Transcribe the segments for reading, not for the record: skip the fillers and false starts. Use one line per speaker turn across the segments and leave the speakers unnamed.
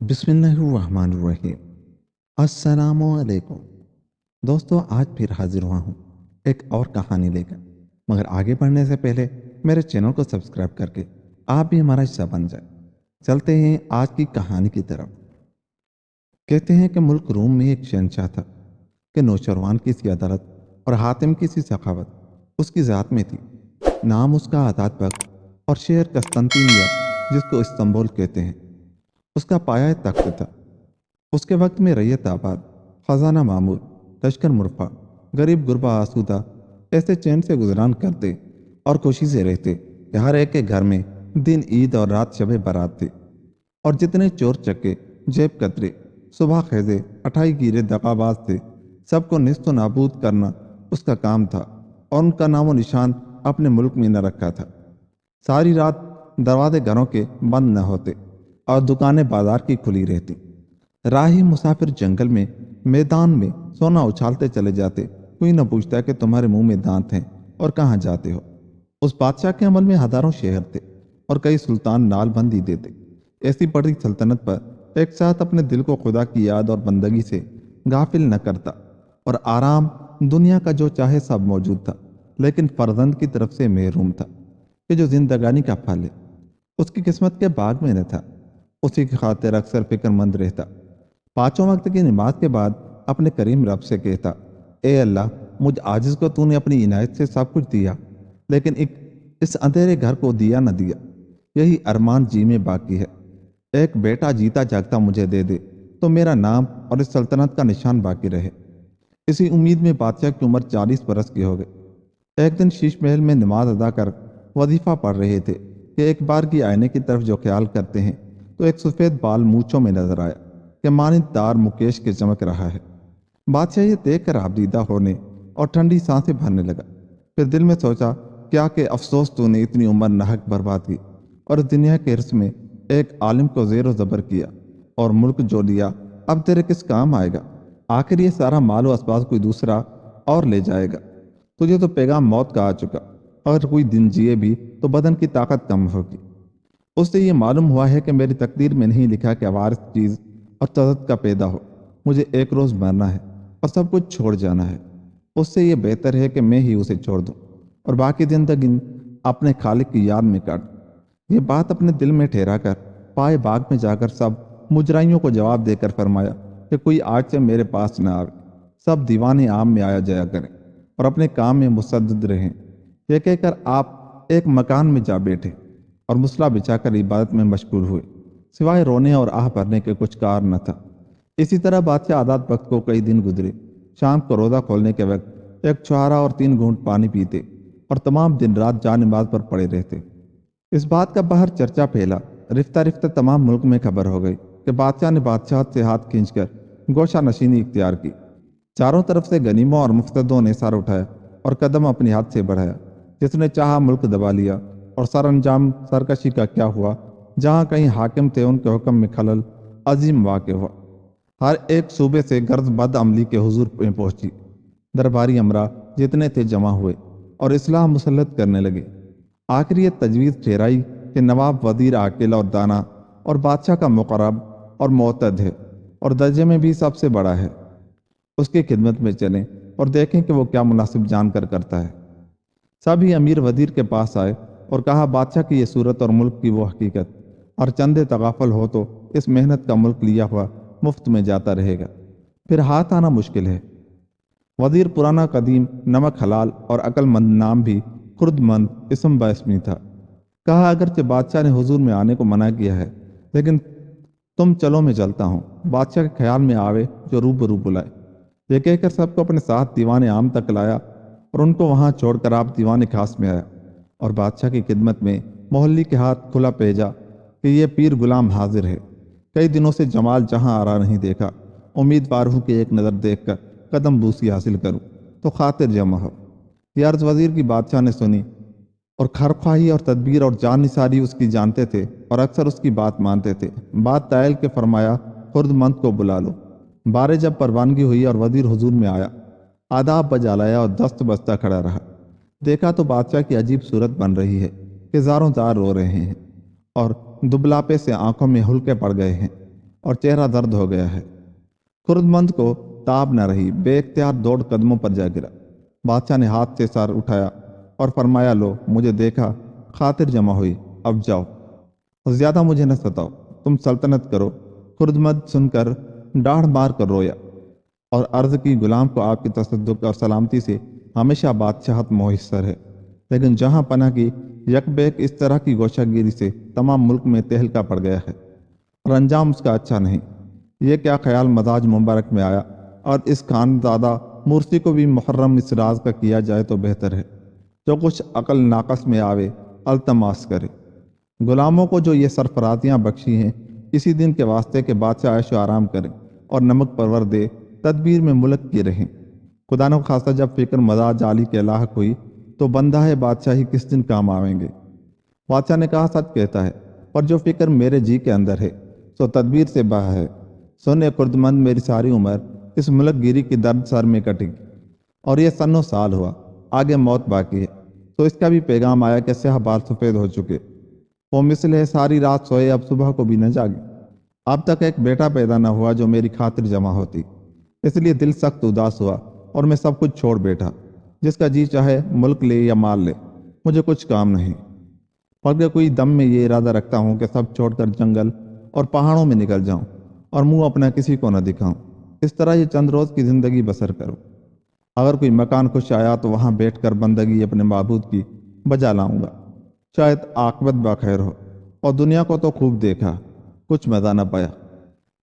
बिस्मिल्लाहिर्रहमानिर्रहीम। अस्सलामुअलैकुम। दोस्तों, आज फिर हाजिर हुआ हूँ एक और कहानी लेकर। मगर आगे बढ़ने से पहले मेरे चैनल को सब्सक्राइब करके आप भी हमारा हिस्सा बन जाए। चलते हैं आज की कहानी की तरफ। कहते हैं कि मुल्क रूम में एक शहंशाह था कि नौशरवान की सी अदालत और हातिम की सी सखावत उसकी ज़ात में थी। नाम उसका आज़ाद बख्त और शहर कस्तंतीनिया, जिसको इस्तांबुल कहते हैं, उसका पाया तख्त था। उसके वक्त में रैयत आबाद, खजाना मामूर, लश्कर मुरफा, गरीब गुरबा आसूदा ऐसे चैन से गुजरान करते और खुशी से रहते कि हर एक के घर में दिन ईद और रात शब बारात थी। और जितने चोर चक्के, जेब कतरे, सुबह खेजे, अठाई गिरे दगाबाज थे, सबको निस्तो नाबूद करना उसका काम था। और उनका नामो निशान अपने मुल्क में न रखा था। सारी रात दरवाजे घरों के बंद न होते और दुकानें बाजार की खुली रहती। राही मुसाफिर जंगल में, मैदान में सोना उछालते चले जाते। कोई न पूछता कि तुम्हारे मुंह में दांत हैं और कहाँ जाते हो। उस बादशाह के अमल में हजारों शहर थे और कई सुल्तान नालबंदी देते। ऐसी बड़ी सल्तनत पर एक साथ अपने दिल को खुदा की याद और बंदगी से गाफिल न करता। और आराम दुनिया का जो चाहे सब मौजूद था, लेकिन फर्जंद की तरफ से महरूम था कि जो जिंदगानी का फल है उसकी किस्मत के बाग में न था। उसी की खातिर अक्सर फिक्रमंद रहता। पांचों वक्त की नमाज के बाद अपने करीम रब से कहता, ए अल्लाह, मुझ आजिज को तूने अपनी इनायत से सब कुछ दिया, लेकिन इस अंधेरे घर को दिया न दिया। यही अरमान जी में बाकी है। एक बेटा जीता जागता मुझे दे दे तो मेरा नाम और इस सल्तनत का निशान बाकी रहे। इसी उम्मीद में बादशाह की उम्र 40 बरस की हो गई। एक दिन शीश महल में नमाज अदा कर वजीफा पढ़ रहे थे कि एक बार की आईने की तरफ जो ख्याल करते हैं तो एक सफ़ेद बाल मूंछों में नजर आया कि मानिंद तार मुकेश के चमक रहा है। बादशाह ये देख कर आबदीदा होने और ठंडी सांसें भरने लगा। फिर दिल में सोचा, क्या कि अफसोस तूने इतनी उम्र नाहक बर्बाद की और इस दुनिया के हिर्स में एक आलिम को ज़ेरो ज़बर किया और मुल्क जो लिया अब तेरे किस काम आएगा। आखिर ये सारा मालो असबाब कोई दूसरा और ले जाएगा। तुझे तो पैगाम मौत का आ चुका। अगर कोई दिन जिए भी तो बदन की ताकत कम होगी। उससे ये मालूम हुआ है कि मेरी तकदीर में नहीं लिखा कि वारिस चीज़ और तजद का पैदा हो। मुझे एक रोज़ मरना है और सब कुछ छोड़ जाना है। उससे ये बेहतर है कि मैं ही उसे छोड़ दूं और बाकी ज़िंदगी अपने खालिक की याद में काट। ये बात अपने दिल में ठहरा कर पाए बाग में जाकर सब मुजराइयों को जवाब देकर फरमाया कि कोई आज से मेरे पास न आवे। सब दीवाने आम में आया जाया करें और अपने काम में मुसद्दद रहें। यह कहकर आप एक मकान में जा बैठे और मुसला बिछाकर इबादत में मशगूल हुए। सिवाय रोने और आह भरने के कुछ कार न था। इसी तरह बादशाह आज़ाद वक्त को कई दिन गुजरे। शाम को रोज़ा खोलने के वक्त एक छुहारा और 3 घूंट पानी पीते और तमाम दिन रात जा नमाज पर पड़े रहते। इस बात का बाहर चर्चा फैला। रिफ्ता रिफ्ता तमाम मुल्क में खबर हो गई कि बादशाह ने बादशाह से हाथ खींचकर गोशा नशीनी इख्तियार की। चारों तरफ से गनीमों और मुफ्तदों ने सर उठाया और कदम अपनी हाथ से बढ़ाया। जिसने चाहा मुल्क दबा लिया। और सर अंजाम सरकशी का क्या हुआ। जहाँ कहीं हाकिम थे उनके हुक्म में खलल अजीम वाक़ हुआ। हर एक सूबे से गर्द बद अमली के हुजूर में पहुंची। दरबारी अमरा जितने थे जमा हुए और इस्लाह मुसल्लत करने लगे। आखिर ये तजवीज़ ठहराई कि नवाब वजीर आकिल और दाना और बादशाह का मुकर्रब और मोतद है और दर्जे में भी सबसे बड़ा है। उसकी खिदमत में चलें और देखें कि वो क्या मुनासिब जानकर करता है। सभी अमीर वजीर के पास आए और कहा, बादशाह की ये सूरत और मुल्क की वो हकीकत, और चंदे तगाफल हो तो इस मेहनत का मुल्क लिया हुआ मुफ्त में जाता रहेगा, फिर हाथ आना मुश्किल है। वजीर पुराना कदीम, नमक हलाल और अक्लमंद नाम भी खुर्दमंद इसम बास्मी था। कहा, अगरचे बादशाह ने हुजूर में आने को मना किया है, लेकिन तुम चलो मैं चलता हूँ। बादशाह के ख्याल में आवे जो रूबरू बुलाए। ये कहकर सबको अपने साथ दीवाने आम तक लाया और उनको वहां छोड़कर आप दीवाने खास में आया और बादशाह की खिदमत में मोहल्ली के हाथ खुला भेजा कि ये पीर गुलाम हाजिर है। कई दिनों से जमाल जहां आ रहा नहीं देखा। उम्मीदवार हूँ कि एक नज़र देखकर कदम बूसी हासिल करूं तो खातिर जमा हो। यह अर्ज वजीर की बादशाह ने सुनी और खरख्वाही और तदबीर और जान निसारी उसकी जानते थे और अक्सर उसकी बात मानते थे। बात तायल के फरमाया, खुर्दमंद को बुला लो। बारे जब परवानगी हुई और वजीर हुजूर में आया, आदाब बजा लाया और दस्त बस्ता खड़ा रहा। देखा तो बादशाह की अजीब सूरत बन रही है कि ज़ारों ज़ार रो रहे हैं और दुबलापे से आंखों में हुलके पड़ गए हैं। اور چہرہ درد ہو گیا ہے۔ خردمند کو تاب نہ رہی، بے اختیار دوڑ قدموں پر جا گرا۔ بادشاہ نے ہاتھ سے سر اٹھایا اور فرمایا، لو مجھے دیکھا، خاطر جمع ہوئی، اب جاؤ، زیادہ مجھے نہ ستاؤ، تم سلطنت کرو۔ خردمند سن کر ڈاڑھ مار کر رویا اور عرض کی، غلام کو آپ کی تصدق اور سلامتی سے ہمیشہ بادشاہت میسر ہے، لیکن جہاں پناہ کی یک بیک اس طرح کی گوشہ گیری سے تمام ملک میں تہلکہ پڑ گیا ہے اور انجام اس کا اچھا نہیں۔ یہ کیا خیال مزاج مبارک میں آیا اور اس خانزادہ مرسی کو بھی محرم اس راز کا کیا جائے تو بہتر ہے، جو کچھ عقل ناقص میں آوے التماس کرے۔ غلاموں کو جو یہ سرفرازیاں بخشی ہیں، اسی دن کے واسطے کہ بادشاہ عیش و آرام کرے اور نمک پرور دے، تدبیر میں ملک کی رہیں۔ خدا نخواستہ جب فکر مزاج عالی کے لاحق ہوئی تو بندہ بادشاہی کس دن کام آویں گے؟ بادشاہ نے کہا، سچ کہتا ہے، پر جو فکر میرے جی کے اندر ہے سو تدبیر سے باہر ہے۔ سن خردمند، میری ساری عمر اس ملک گیری کی درد سر میں کٹے گی اور یہ سنوں سال ہوا، آگے موت باقی ہے۔ تو اس کا بھی پیغام آیا کہ سیاہ بال سفید ہو چکے، وہ مثل ہے ساری رات سوئے، اب صبح کو بھی نہ جاگے۔ اب تک ایک بیٹا پیدا نہ ہوا جو میری خاطر جمع ہوتی، اس لیے دل سخت اداس ہوا اور میں سب کچھ چھوڑ بیٹھا۔ جس کا جی چاہے ملک لے یا مال لے، مجھے کچھ کام نہیں، مگر کوئی دم میں یہ ارادہ رکھتا ہوں کہ سب چھوڑ کر جنگل اور پہاڑوں میں نکل جاؤں اور منہ اپنا کسی کو نہ دکھاؤں، اس طرح یہ چند روز کی زندگی بسر کروں۔ اگر کوئی مکان خوش آیا تو وہاں بیٹھ کر بندگی اپنے معبود کی بجا لاؤں گا، شاید عاقبت بخیر ہو۔ اور دنیا کو تو خوب دیکھا، کچھ مزہ نہ پایا۔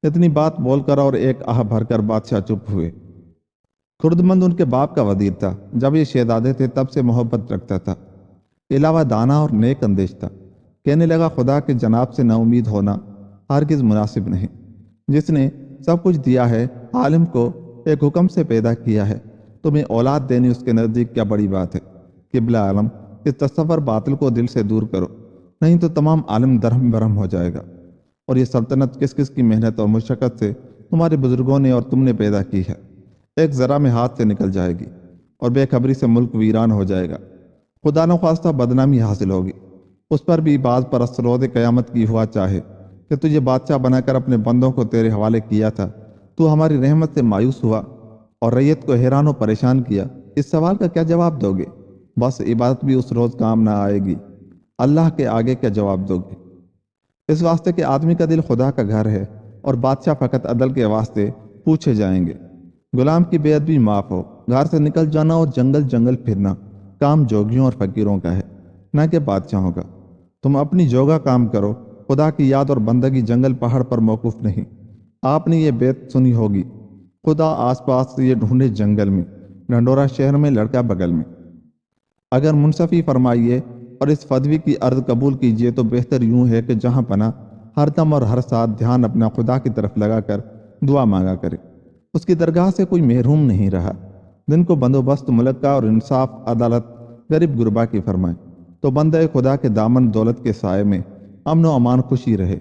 اتنی بات بول کر اور ایک آہ بھر کر بادشاہ چپ ہوئے۔ خردمند ان کے باپ کا وزیر تھا، جب یہ شہزادے تھے تب سے محبت رکھتا تھا، علاوہ دانا اور نیک اندیش تھا۔ کہنے لگا، خدا کے جناب سے نا امید ہونا ہرگز مناسب نہیں، جس نے سب کچھ دیا ہے، عالم کو ایک حکم سے پیدا کیا ہے، تمہیں اولاد دینی اس کے نزدیک کیا بڑی بات ہے؟ قبلہ عالم، اس تصور باطل کو دل سے دور کرو، نہیں تو تمام عالم درہم برہم ہو جائے گا۔ اور یہ سلطنت کس کس کی محنت اور مشقت سے تمہارے بزرگوں نے اور تم نے پیدا کی ہے، ایک ذرا میں ہاتھ سے نکل جائے گی اور بے خبری سے ملک ویران ہو جائے گا، خدا نخواستہ بدنامی حاصل ہوگی۔ اس پر بھی بعض پرست روز قیامت کی ہوا چاہے کہ تجھے بادشاہ بنا کر اپنے بندوں کو تیرے حوالے کیا تھا، تو ہماری رحمت سے مایوس ہوا اور ریت کو حیران و پریشان کیا، اس سوال کا کیا جواب دو گے؟ بس عبادت بھی اس روز کام نہ آئے گی، اللہ کے آگے کیا جواب دو گے؟ اس واسطے کہ آدمی کا دل خدا کا گھر ہے اور بادشاہ فقط عدل کے واسطے پوچھے جائیں گے۔ غلام کی بے ادبی معاف ہو، گھر سے نکل جانا اور جنگل جنگل پھرنا کام جوگیوں اور فقیروں کا ہے، نہ کہ بادشاہوں کا۔ تم اپنی جوگا کام کرو، خدا کی یاد اور بندگی جنگل پہاڑ پر موقوف نہیں۔ آپ نے یہ بیت سنی ہوگی، خدا آس پاس یہ ڈھونڈے جنگل میں، ڈھنڈورا شہر میں، لڑکا بغل میں۔ اگر منصفی فرمائیے اور اس فدوی کی عرض قبول کیجیے تو بہتر یوں ہے کہ جہاں پناہ ہر دم اور ہر ساتھ دھیان اپنا خدا کی طرف لگا کر دعا مانگا کرے۔ اس کی درگاہ سے کوئی محروم نہیں رہا۔ دن کو بندوبست ملک کا اور انصاف عدالت غریب غربا کی فرمائے تو بندہ خدا کے دامن دولت کے سائے میں امن و امان خوشی رہے۔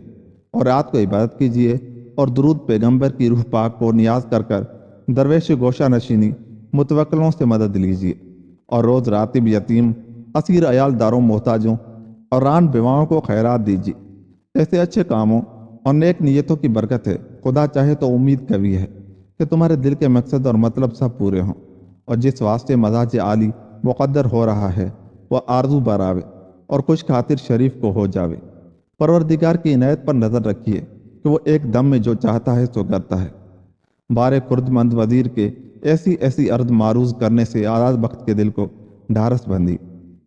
اور رات کو عبادت کیجیے اور درود پیغمبر کی روح پاک کو نیاز کر کر درویش گوشہ نشینی متوکلوں سے مدد لیجیے، اور روز راتب یتیم، اسیر عیال داروں، محتاجوں اور ران بیواؤں کو خیرات دیجیے۔ ایسے اچھے کاموں اور نیک نیتوں کی برکت ہے، خدا چاہے تو امید کبھی ہے کہ تمہارے دل کے مقصد اور مطلب سب پورے ہوں، اور جس واسطے مزاج عالی مقدر ہو رہا ہے وہ آرزو براوے اور خوش خاطر شریف کو ہو جاوے۔ پروردگار کی عنایت پر نظر رکھیے کہ وہ ایک دم میں جو چاہتا ہے سو کرتا ہے۔ بار خردمند وزیر کے ایسی عرض معروض کرنے سے آزاد بخت کے دل کو ڈھارس بندھی۔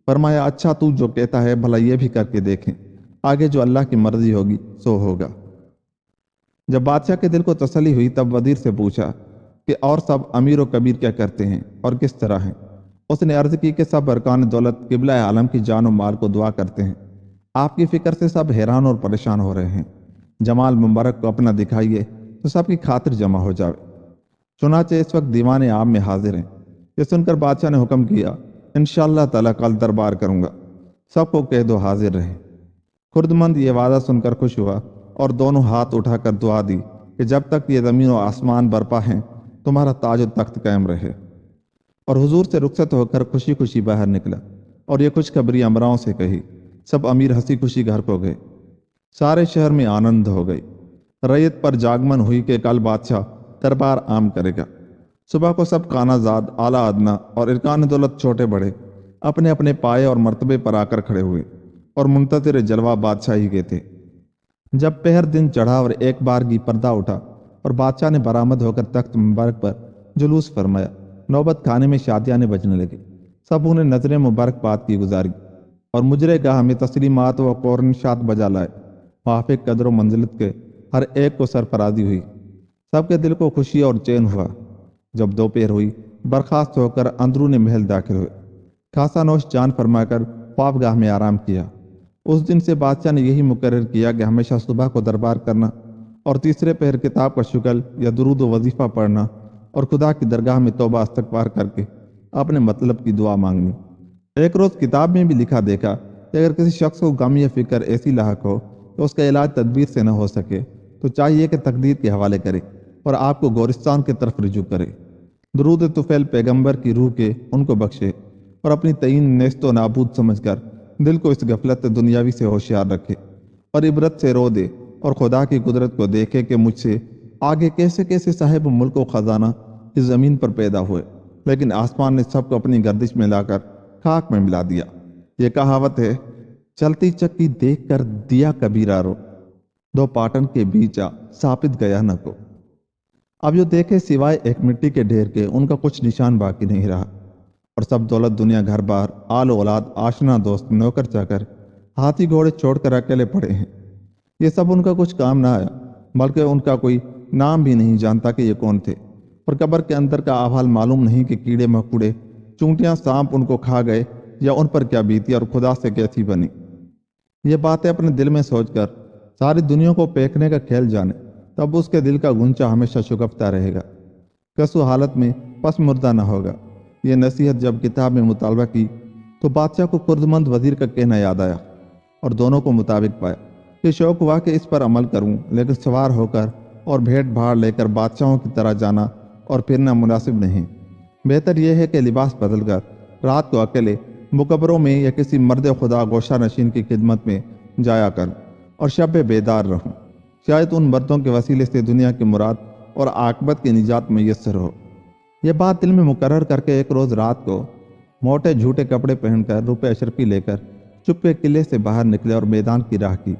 فرمایا، اچھا تو جو کہتا ہے بھلا یہ بھی کر کے دیکھیں، آگے جو اللہ کی مرضی ہوگی سو ہوگا۔ جب بادشاہ کے دل کو تسلی ہوئی تب وزیر سے پوچھا کہ اور سب امیر و کبیر کیا کرتے ہیں اور کس طرح ہیں؟ اس نے عرض کی کہ سب ارکان دولت قبلہ عالم کی جان و مال کو دعا کرتے ہیں، آپ کی فکر سے سب حیران اور پریشان ہو رہے ہیں، جمال مبارک کو اپنا دکھائیے تو سب کی خاطر جمع ہو جاوے۔ چنانچہ اس وقت دیوان عام میں حاضر ہیں۔ یہ سن کر بادشاہ نے حکم کیا، انشاءاللہ تعالیٰ کل دربار کروں گا، سب کو کہہ دو حاضر رہیں۔ خردمند یہ وعدہ سن کر خوش ہوا اور دونوں ہاتھ اٹھا کر دعا دی کہ جب تک یہ زمین و آسمان برپا ہیں تمہارا تاج و تخت قائم رہے۔ اور حضور سے رخصت ہو کر خوشی خوشی باہر نکلا اور یہ خوشخبری امراؤں سے کہی۔ سب امیر ہنسی خوشی گھر کو گئے، سارے شہر میں آنند ہو گئی۔ रैयत पर जागमन हुई कि कल बादशाह दरबार आम करेगा। सुबह को सब कानाजाद, आला अदना और इरकान दौलत छोटे बड़े अपने अपने पाए और मर्तबे पर आकर खड़े हुए और मुंतज़िर जलवा बादशाही के थे। जब पहर दिन चढ़ा और एक बार की पर्दा उठा और बादशाह ने बरामद होकर तख्त मुबारक पर जुलूस फरमाया, नौबत खाने में शादियाने बजने लगे। सब उन्हें नजरें मुबारकबाद की गुजारी और मुजरे गाह में तस्लीमात व कौरनशात बजा लाए। वाफिक कदर व मंजिलत के हर एक को सरफराजी हुई। सबके दिल को खुशी और चैन हुआ। जब दोपहर हुई, बर्खास्त होकर अंदरूनी महल दाखिल हुए। खासा नोश जान फरमाकर ख्वाबगाह में आराम किया। उस दिन से बादशाह ने यही मुकर्रर किया कि हमेशा सुबह को दरबार करना और तीसरे पहर किताब का शुगल या दुरूद व वजीफा पढ़ना और खुदा की दरगाह में तौबा इस्तगफार करके अपने मतलब की दुआ मांगनी। एक रोज़ किताब में भी लिखा देखा कि अगर किसी शख्स को गम या फिक्र ऐसी लाहक हो कि उसका इलाज तदबीर से न हो सके तो चाहिए कि तकदीर के हवाले करे और आपको गोरिस्तान की तरफ रुजू करे। दुरूद तुफैल पैगंबर की रूह के उनको बख्शे और अपनी तईन नेस्तो नाबूद समझकर दिल को इस गफलत दुनियावी से होशियार रखे और इबरत से रो दे और खुदा की कुदरत को देखे कि मुझसे आगे कैसे कैसे साहिब मुल्क व खजाना इस ज़मीन पर पैदा हुए, लेकिन आसमान ने सबको अपनी गर्दिश में लाकर खाक में मिला दिया। ये कहावत है, चलती चक्की देख कर दिया कबीरा रो, दो पाटन के बीच आ सापित गया न को। अब जो देखे सिवाय एक मिट्टी के ढेर के उनका कुछ निशान बाकी नहीं रहा और सब दौलत दुनिया घर बार आल औलाद आशना दोस्त नौकर चाकर हाथी घोड़े छोड़कर अकेले पड़े हैं। ये सब उनका कुछ काम ना आया, बल्कि उनका कोई नाम भी नहीं जानता कि ये कौन थे और कब्र के अंदर का अहाल मालूम नहीं कि कीड़े मकोड़े चूंटियां सांप उनको खा गए या उन पर क्या बीती और खुदा से कैसी बनी। ये बातें अपने दिल में सोचकर सारी दुनिया को फेंकने का खेल जाने, तब उसके दिल का गुंचा हमेशा शुगफ्ता रहेगा, कसु हालत में पस मुर्दा न होगा। ये नसीहत जब किताब में मुतालबा की तो बादशाह को कुर्दमंद वजीर का कहना याद आया और दोनों को मुताबिक पाया कि शौक हुआ कि इस पर अमल करूं, लेकिन सवार होकर और भेंट भाड़ लेकर बादशाहों की तरह जाना और फिरना मुनासिब नहीं। बेहतर यह है कि लिबास बदल कर रात को अकेले मुकबरों में या किसी मर्द खुदा गोशा नशीन की खिदमत में जाया करूं और शब बेदार रहूं। शायद उन मर्दों के वसीले से दुनिया की मुराद और आकबत की निजात मैसर हो। यह बात दिल में मुकर्रर करके एक रोज़ रात को मोटे झूठे कपड़े पहनकर रुपये अशरफी लेकर चुप्पे किले से बाहर निकले और मैदान की राह की।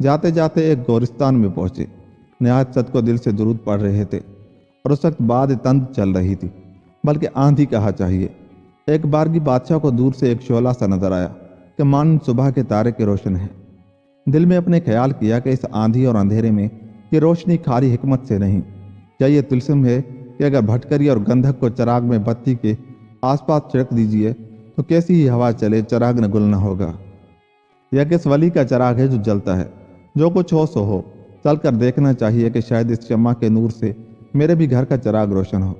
जाते जाते एक गोरिस्तान में पहुंचे। नहायत सद को दिल से दुरूद पढ़ रहे थे और उस वक्त बाद तंद चल रही थी, बल्कि आंधी कहा चाहिए। एक बार की बादशाह को दूर से एक शोला सा नजर आया कि मान सुबह के तारे के रोशन है। दिल में अपने ख्याल किया कि इस आंधी और अंधेरे में ये रोशनी खाली हिकमत से नहीं, क्या ये तिलस्म है कि अगर भटकरी और गंधक को चराग में बत्ती के आसपास छिड़क दीजिए तो कैसी ही हवा चले चराग न गुल न होगा। यह किस वली का चराग है जो जलता है। जो कुछ हो सो हो, चल कर देखना चाहिए कि शायद इस शम्मा के नूर से मेरे भी घर का चराग रोशन हो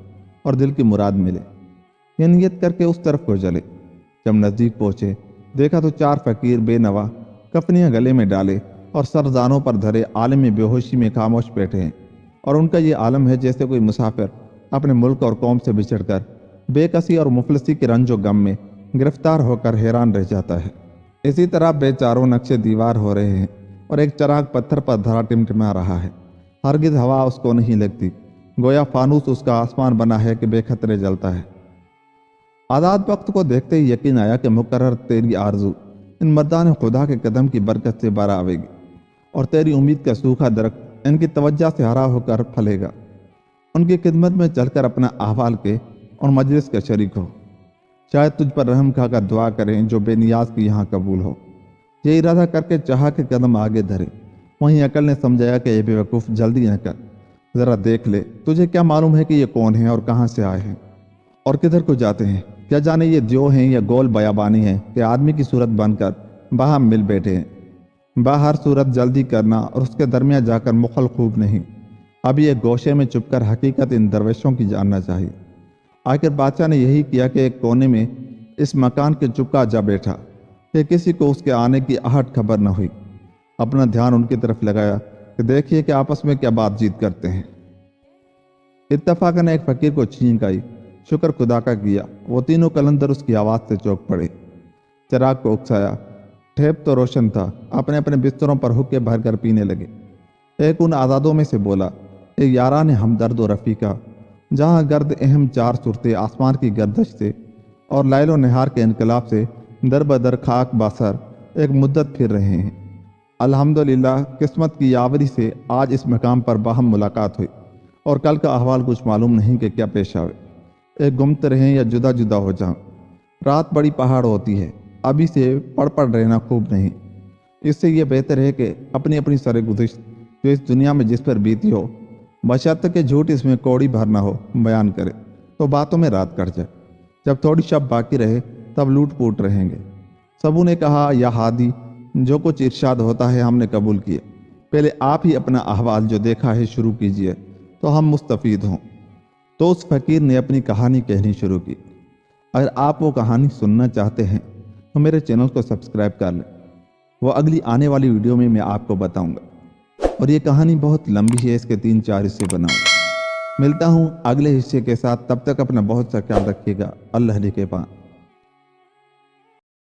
और दिल की मुराद मिले। यह नियत करके उस तरफ को चले। जब नज़दीक पहुंचे देखा तो चार फकीर बेनवा कफनियाँ गले में डाले और सरदानों पर धरे आलम बेहोशी में खामोश बैठे हैं और उनका ये आलम है जैसे कोई मुसाफिर अपने मुल्क और कौम से बिछड़कर बेकसी और मुफलसी के रंजो गम में गिरफ्तार होकर हैरान रह जाता है। इसी तरह बेचारों नक्शे दीवार हो रहे हैं और एक चराग पत्थर पर धरा टिमटिमा रहा है। हरगिज हवा उसको नहीं लगती, गोया फानूस उसका आसमान बना है कि बेखतरे जलता है। आज़ाद वक्त को देखते ही यकीन आया कि मुकर्रर तेरी आरजू इन मर्दान खुदा के कदम की बरकत से बाहर आवेगी और तेरी उम्मीद का सूखा दरख्त इनकी तवज्जो से हरा होकर फलेगा। उनकी खिदमत में चलकर अपना अहवाल के और मजलिस का शरीक हो। शायद तुझ पर रहम खाकर दुआ करें जो बेनियाज की यहाँ कबूल हो। ये इरादा करके चाह के कदम आगे धरे। वहीं अकल ने समझाया कि ये बेवकूफ़ जल्दी न कर, ज़रा देख ले, तुझे क्या मालूम है कि ये कौन है और कहाँ से आए हैं और किधर को जाते हैं। क्या जाने ये जो हैं या गोल बयाबानी है कि आदमी की सूरत बनकर बाहर मिल बैठे हैं। बाहर सूरत जल्दी करना और उसके दरमियान जाकर मुखल खूब नहीं। अब ये गोशे में चुपकर हकीकत इन दरवेशों की जानना चाहिए। आखिर बादशाह ने यही किया कि एक कोने में इस मकान के चुपका जा बैठा कि किसी को उसके आने की आहट खबर न हुई। अपना ध्यान उनकी तरफ लगाया कि देखिए कि आपस में क्या बातचीत करते हैं। इत्तफाकन एक फकीर को छींक आई। शुक्र खुदा का किया, वो तीनों कलंदर उसकी आवाज़ से चौंक पड़े। चिराग को उकसाया, ठेप तो रोशन था। अपने अपने बिस्तरों पर हुक्के भर कर पीने लगे। ایک ان آزادوں میں سے بولا، ایک یاران ہمدرد و رفیقہ، جہاں گرد اہم چار صورتیں آسمان کی گردش سے اور لیل و نہار کے انقلاب سے در بدر خاک باسر ایک مدت پھر رہے ہیں۔ الحمدللہ قسمت کی یاوری سے آج اس مقام پر باہم ملاقات ہوئی، اور کل کا احوال کچھ معلوم نہیں کہ کیا پیش آئے، ایک گمت رہیں یا جدا جدا ہو جائیں۔ رات بڑی پہاڑ ہوتی ہے، ابھی سے پڑ رہنا خوب نہیں۔ اس سے یہ بہتر ہے کہ اپنی اپنی سر گزشت جو اس دنیا میں جس پر بیتی ہو، بشرط کہ جھوٹ اس میں کوڑی بھر نہ ہو، بیان کرے تو باتوں میں رات کٹ جائے۔ جب تھوڑی شب باقی رہے تب لوٹ پوٹ رہیں گے۔ سبوں نے کہا، یا ہادی، جو کچھ ارشاد ہوتا ہے ہم نے قبول کیا، پہلے آپ ہی اپنا احوال جو دیکھا ہے شروع کیجئے تو ہم مستفید ہوں۔ تو اس فقیر نے اپنی کہانی کہنی شروع کی۔ اگر آپ وہ کہانی سننا چاہتے ہیں تو میرے چینل کو سبسکرائب کر لیں، وہ اگلی آنے والی ویڈیو میں آپ کو بتاؤں گا۔ اور یہ کہانی بہت لمبی ہے، اس کے 3-4 حصے بناؤں گا۔ ملتا ہوں اگلے حصے کے ساتھ، تب تک اپنا بہت سا خیال رکھیے گا۔ اللہ کے پاس۔